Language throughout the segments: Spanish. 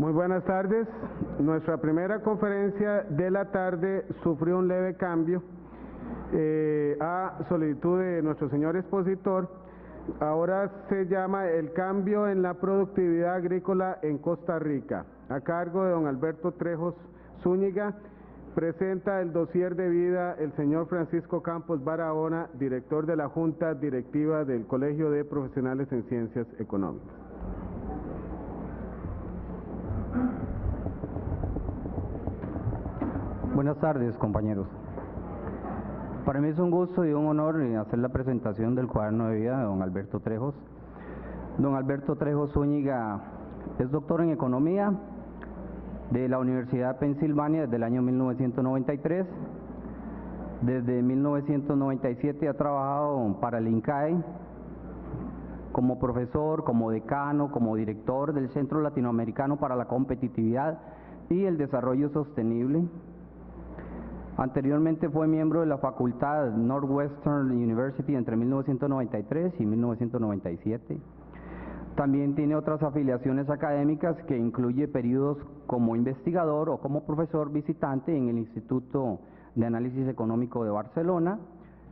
Muy buenas tardes. Nuestra primera conferencia de la tarde sufrió un leve cambio a solicitud de nuestro señor expositor. Ahora se llama El cambio en la productividad agrícola en Costa Rica, a cargo de don Alberto Trejos Zúñiga. Presenta el dossier de vida el señor Francisco Campos Barahona, director de la Junta Directiva del Colegio de Profesionales en Ciencias Económicas. Buenas tardes, compañeros. Para mí es un gusto y un honor hacer la presentación del cuaderno de vida de don Alberto Trejos. Don Alberto Trejos Zúñiga es doctor en Economía de la Universidad de Pensilvania desde el año 1993. Desde 1997 ha trabajado para el INCAE como profesor, como decano, como director del Centro Latinoamericano para la Competitividad y el Desarrollo Sostenible. Anteriormente fue miembro de la Facultad Northwestern University entre 1993 y 1997. También tiene otras afiliaciones académicas que incluye periodos como investigador o como profesor visitante en el Instituto de Análisis Económico de Barcelona,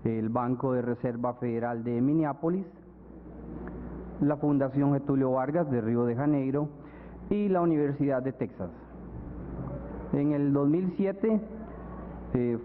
el Banco de Reserva Federal de Minneapolis, la Fundación Getulio Vargas de Río de Janeiro y la Universidad de Texas. En el 2007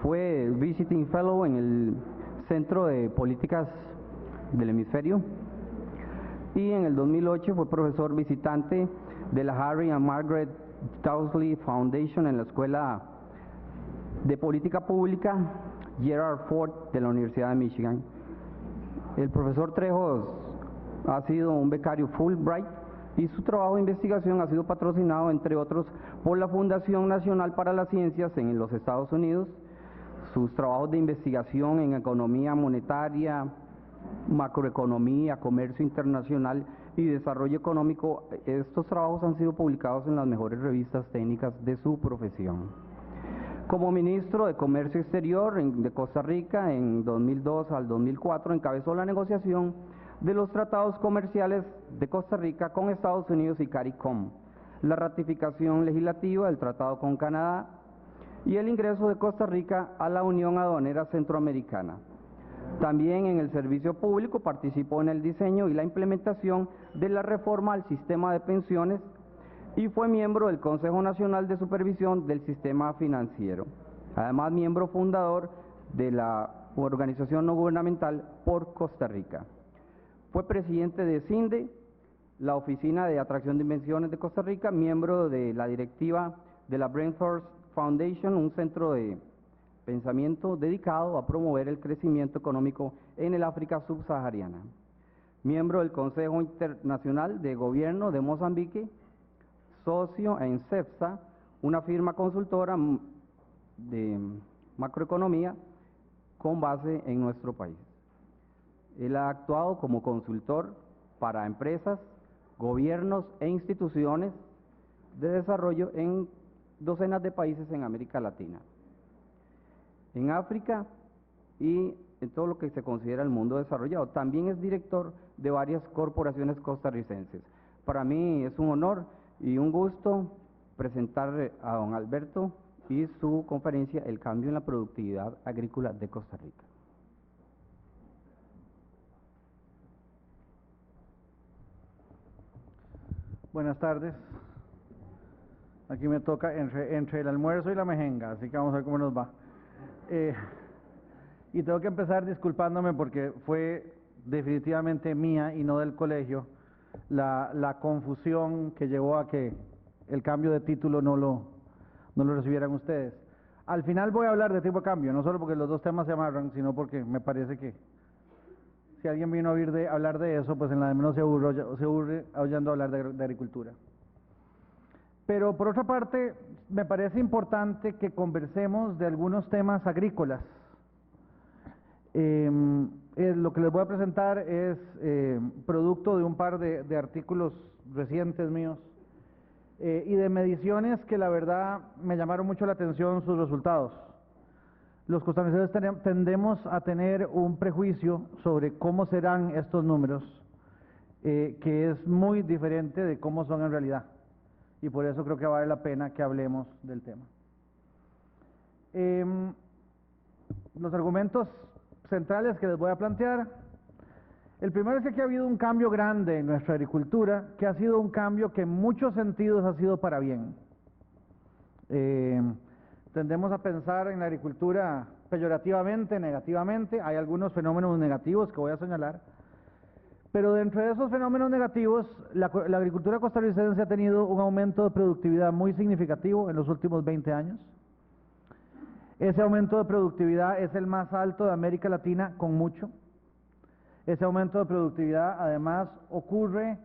fue Visiting Fellow en el Centro de Políticas del Hemisferio y en el 2008 fue profesor visitante de la Harry and Margaret Towsley Foundation en la Escuela de Política Pública Gerald Ford de la Universidad de Michigan. El profesor Trejos ha sido un becario Fulbright y su trabajo de investigación ha sido patrocinado, entre otros, por la Fundación Nacional para las Ciencias en los Estados Unidos. Sus trabajos de investigación en economía monetaria, macroeconomía, comercio internacional y desarrollo económico, estos trabajos han sido publicados en las mejores revistas técnicas de su profesión. Como ministro de Comercio Exterior de Costa Rica, en 2002 al 2004, encabezó la negociación de los tratados comerciales de Costa Rica con Estados Unidos y CARICOM, la ratificación legislativa del tratado con Canadá y el ingreso de Costa Rica a la Unión Aduanera Centroamericana. También en el servicio público participó en el diseño y la implementación de la reforma al sistema de pensiones y fue miembro del Consejo Nacional de Supervisión del Sistema Financiero. Además, miembro fundador de la organización no gubernamental Por Costa Rica. Fue presidente de CINDE, la Oficina de Atracción de Inversiones de Costa Rica, miembro de la directiva de la Brainforce Foundation, un centro de pensamiento dedicado a promover el crecimiento económico en el África subsahariana. Miembro del Consejo Internacional de Gobierno de Mozambique, socio en CEPSA, una firma consultora de macroeconomía con base en nuestro país. Él ha actuado como consultor para empresas, gobiernos e instituciones de desarrollo en docenas de países en América Latina, en África y en todo lo que se considera el mundo desarrollado. También es director de varias corporaciones costarricenses. Para mí es un honor y un gusto presentar a don Alberto y su conferencia El cambio en la productividad agrícola de Costa Rica. Buenas tardes. Aquí me toca entre el almuerzo y la mejenga, así que vamos a ver cómo nos va. Y tengo que empezar disculpándome porque fue definitivamente mía y no del colegio la confusión que llevó a que el cambio de título no lo recibieran ustedes. Al final voy a hablar de tipo de cambio, no solo porque los dos temas se amarran, sino porque me parece que si alguien vino a oír hablar de eso, pues en la de menos se aburre oyendo hablar de agricultura. Pero por otra parte, me parece importante que conversemos de algunos temas agrícolas. Lo que les voy a presentar es producto de un par de artículos recientes míos y de mediciones que la verdad me llamaron mucho la atención sus resultados. Los costarricenses tendemos a tener un prejuicio sobre cómo serán estos números, que es muy diferente de cómo son en realidad. y por eso creo que vale la pena que hablemos del tema. Los argumentos centrales que les voy a plantear. El primero es que aquí ha habido un cambio grande en nuestra agricultura, que ha sido un cambio que en muchos sentidos ha sido para bien. Tendemos a pensar en la agricultura peyorativamente, negativamente. Hay algunos fenómenos negativos que voy a señalar, pero dentro de esos fenómenos negativos, la agricultura costarricense ha tenido un aumento de productividad muy significativo en los últimos 20 años. Ese aumento de productividad es el más alto de América Latina con mucho. Ese aumento de productividad además ocurre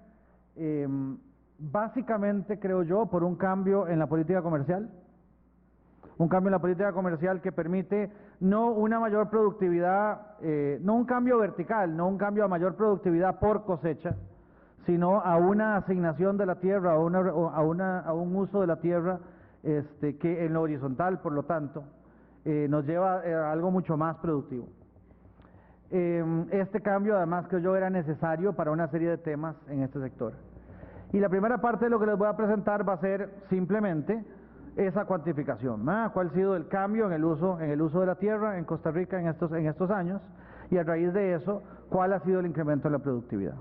básicamente, creo yo, por un cambio en la política comercial. Un cambio en la política comercial que permite no una mayor productividad, no un cambio vertical, no un cambio a mayor productividad por cosecha, sino a una asignación de la tierra, a un uso de la tierra que en lo horizontal, por lo tanto, nos lleva a algo mucho más productivo. Este cambio además creo yo era necesario para una serie de temas en este sector. Y la primera parte de lo que les voy a presentar va a ser simplemente esa cuantificación, cuál ha sido el cambio en el uso de la tierra en Costa Rica en estos años, y a raíz de eso, cuál ha sido el incremento de la productividad.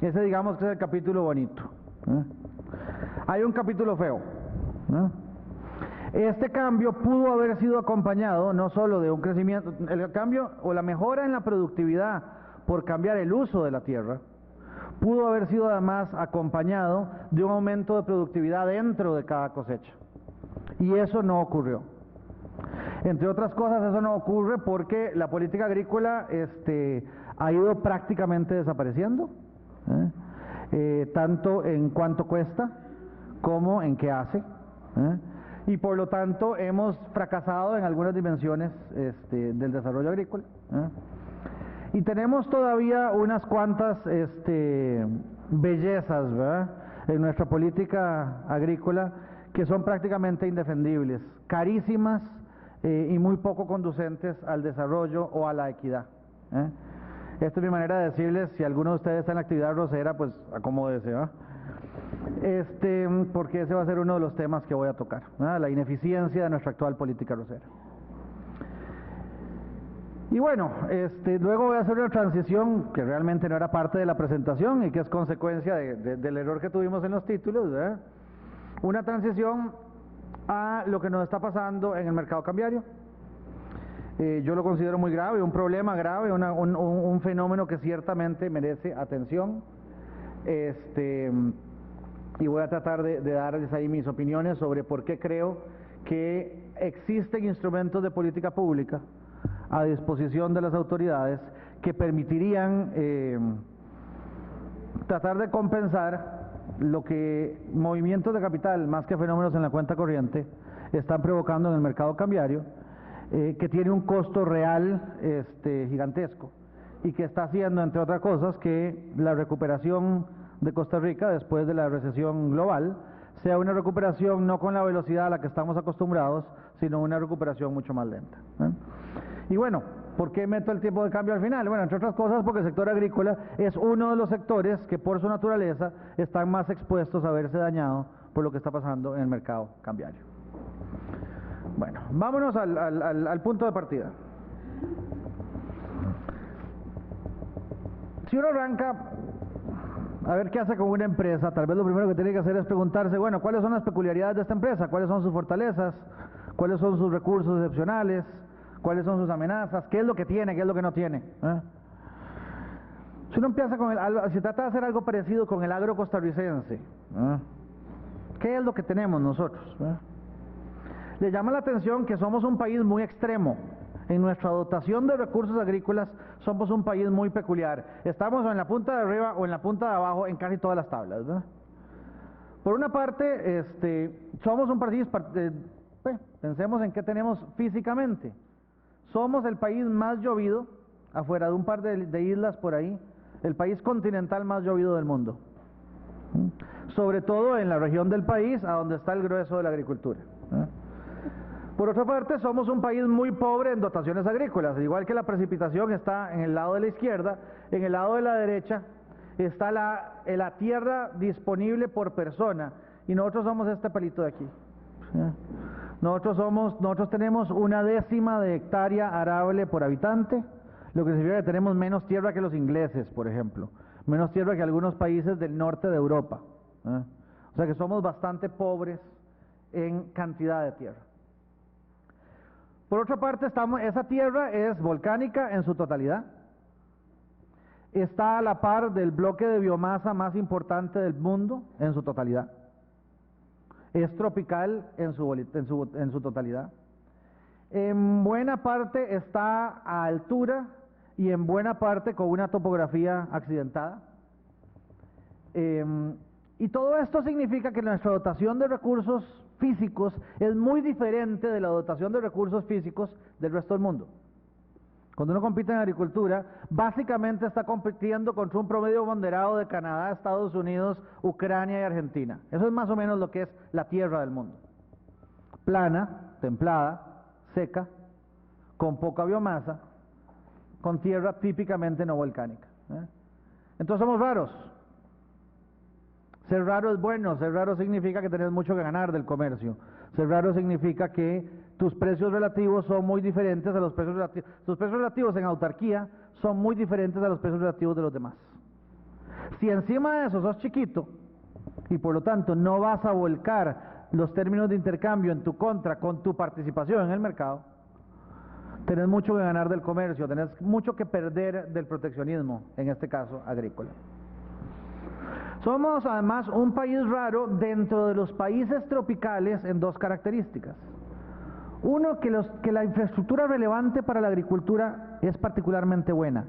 Ese digamos que es el capítulo bonito. Hay un capítulo feo. Este cambio pudo haber sido acompañado no solo de un crecimiento, el cambio o la mejora en la productividad por cambiar el uso de la tierra, pudo haber sido además acompañado de un aumento de productividad dentro de cada cosecha. Y eso no ocurrió. Entre otras cosas, eso no ocurre porque la política agrícola ha ido prácticamente desapareciendo, tanto en cuánto cuesta como en qué hace. Y por lo tanto hemos fracasado en algunas dimensiones del desarrollo agrícola. Y tenemos todavía unas cuantas bellezas, ¿verdad?, en nuestra política agrícola que son prácticamente indefendibles, carísimas y muy poco conducentes al desarrollo o a la equidad. Esta es mi manera de decirles, si alguno de ustedes está en la actividad arrocera, pues acomódese, ¿verdad? Porque ese va a ser uno de los temas que voy a tocar, ¿verdad?, la ineficiencia de nuestra actual política arrocera. Y bueno, luego voy a hacer una transición que realmente no era parte de la presentación y que es consecuencia del error que tuvimos en los títulos, ¿verdad? Una transición a lo que nos está pasando en el mercado cambiario. Yo lo considero muy grave, un problema grave, un fenómeno que ciertamente merece atención. Y voy a tratar de darles ahí mis opiniones sobre por qué creo que existen instrumentos de política pública a disposición de las autoridades que permitirían tratar de compensar lo que movimientos de capital, más que fenómenos en la cuenta corriente, están provocando en el mercado cambiario, que tiene un costo real gigantesco y que está haciendo, entre otras cosas, que la recuperación de Costa Rica después de la recesión global sea una recuperación no con la velocidad a la que estamos acostumbrados, sino una recuperación mucho más lenta. Y bueno, ¿por qué meto el tiempo de cambio al final? Bueno, entre otras cosas porque el sector agrícola es uno de los sectores que por su naturaleza están más expuestos a verse dañados por lo que está pasando en el mercado cambiario. Bueno, vámonos al punto de partida. Si uno arranca a ver qué hace con una empresa, tal vez lo primero que tiene que hacer es preguntarse, bueno, ¿cuáles son las peculiaridades de esta empresa? ¿Cuáles son sus fortalezas? ¿Cuáles son sus recursos excepcionales? ¿Cuáles son sus amenazas? ¿Qué es lo que tiene? ¿Qué es lo que no tiene? Si uno empieza si trata de hacer algo parecido con el agro costarricense, ¿qué es lo que tenemos nosotros? Le llama la atención que somos un país muy extremo. En nuestra dotación de recursos agrícolas somos un país muy peculiar. Estamos o en la punta de arriba o en la punta de abajo en casi todas las tablas, ¿verdad? Por una parte, somos un país, pensemos en qué tenemos físicamente. Somos el país más llovido, afuera de un par de islas por ahí, el país continental más llovido del mundo. Sobre todo en la región del país a donde está el grueso de la agricultura. Por otra parte, somos un país muy pobre en dotaciones agrícolas, igual que la precipitación está en el lado de la izquierda, en el lado de la derecha está la tierra disponible por persona, y nosotros somos este pelito de aquí. ¿Sí? Nosotros tenemos 1/10 de hectárea arable por habitante, lo que significa que tenemos menos tierra que los ingleses, por ejemplo, menos tierra que algunos países del norte de Europa. O sea que somos bastante pobres en cantidad de tierra. Por otra parte, esa tierra es volcánica en su totalidad. Está a la par del bloque de biomasa más importante del mundo en su totalidad. Es tropical en su totalidad. En buena parte está a altura y en buena parte con una topografía accidentada. Y todo esto significa que nuestra dotación de recursos físicos es muy diferente de la dotación de recursos físicos del resto del mundo. Cuando uno compite en agricultura, básicamente está compitiendo contra un promedio ponderado de Canadá, Estados Unidos, Ucrania y Argentina. Eso es más o menos lo que es la tierra del mundo. Plana, templada, seca, con poca biomasa, con tierra típicamente no volcánica. Entonces somos raros. Ser raro es bueno, ser raro significa que tenés mucho que ganar del comercio. Ser raro significa que tus precios relativos son muy diferentes a los precios relativos. Tus precios relativos en autarquía son muy diferentes a los precios relativos de los demás. Si encima de eso sos chiquito y por lo tanto no vas a volcar los términos de intercambio en tu contra con tu participación en el mercado, tenés mucho que ganar del comercio, tenés mucho que perder del proteccionismo, en este caso agrícola. Somos además un país raro dentro de los países tropicales en dos características. Uno, que la infraestructura relevante para la agricultura es particularmente buena.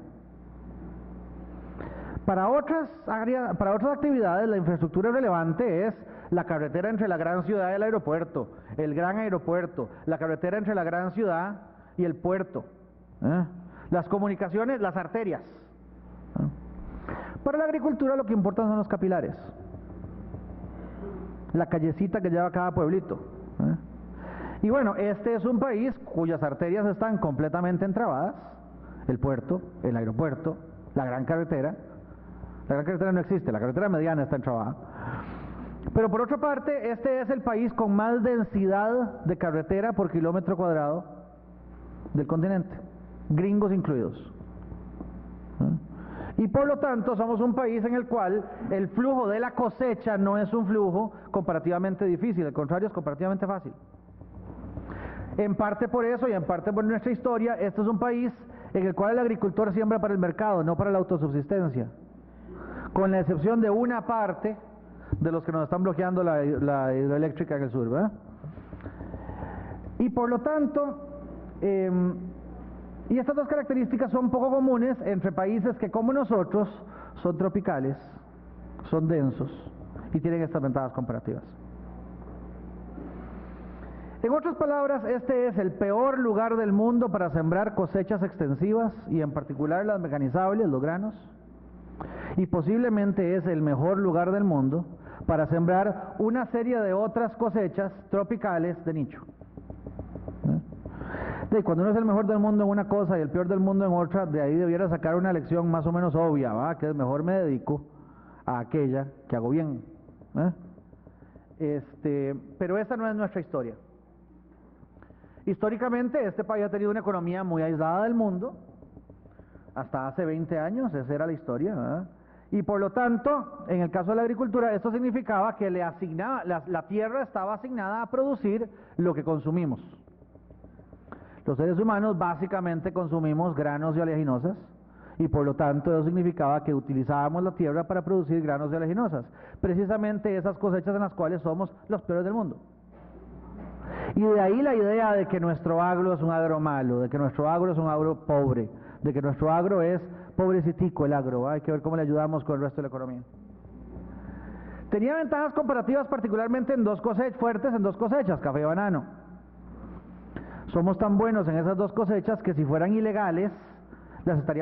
Para otras actividades la infraestructura relevante es la carretera entre la gran ciudad y el aeropuerto, el gran aeropuerto, la carretera entre la gran ciudad y el puerto, las comunicaciones, las arterias. Para la agricultura lo que importan son los capilares, la callecita que lleva cada pueblito. Y bueno, este es un país cuyas arterias están completamente entrabadas, el puerto, el aeropuerto, la gran carretera. La gran carretera no existe, la carretera mediana está entrabada. Pero por otra parte, este es el país con más densidad de carretera por kilómetro cuadrado del continente, gringos incluidos. Y por lo tanto somos un país en el cual el flujo de la cosecha no es un flujo comparativamente difícil, al contrario es comparativamente fácil. En parte por eso y en parte por nuestra historia, este es un país en el cual el agricultor siembra para el mercado, no para la autosubsistencia, con la excepción de una parte de los que nos están bloqueando la hidroeléctrica en el sur, ¿verdad? Y por lo tanto, y estas dos características son poco comunes entre países que como nosotros son tropicales, son densos y tienen estas ventajas comparativas. En otras palabras, este es el peor lugar del mundo para sembrar cosechas extensivas y en particular las mecanizables, los granos, y posiblemente es el mejor lugar del mundo para sembrar una serie de otras cosechas tropicales de nicho. Y cuando uno es el mejor del mundo en una cosa y el peor del mundo en otra, de ahí debiera sacar una lección más o menos obvia, ¿va? Que es mejor me dedico a aquella que hago bien. Pero esa no es nuestra historia. Históricamente este país ha tenido una economía muy aislada del mundo, hasta hace 20 años, esa era la historia, ¿verdad? Y por lo tanto, en el caso de la agricultura, esto significaba que la tierra estaba asignada a producir lo que consumimos. Los seres humanos básicamente consumimos granos y oleaginosas y por lo tanto eso significaba que utilizábamos la tierra para producir granos y oleaginosas, precisamente esas cosechas en las cuales somos los peores del mundo. Y de ahí la idea de que nuestro agro es un agro malo, de que nuestro agro es un agro pobre, de que nuestro agro es pobrecitico el agro, hay que ver cómo le ayudamos con el resto de la economía. Tenía ventajas comparativas particularmente en dos cosechas, café y banano. Somos tan buenos en esas dos cosechas que si fueran ilegales, las estaríamos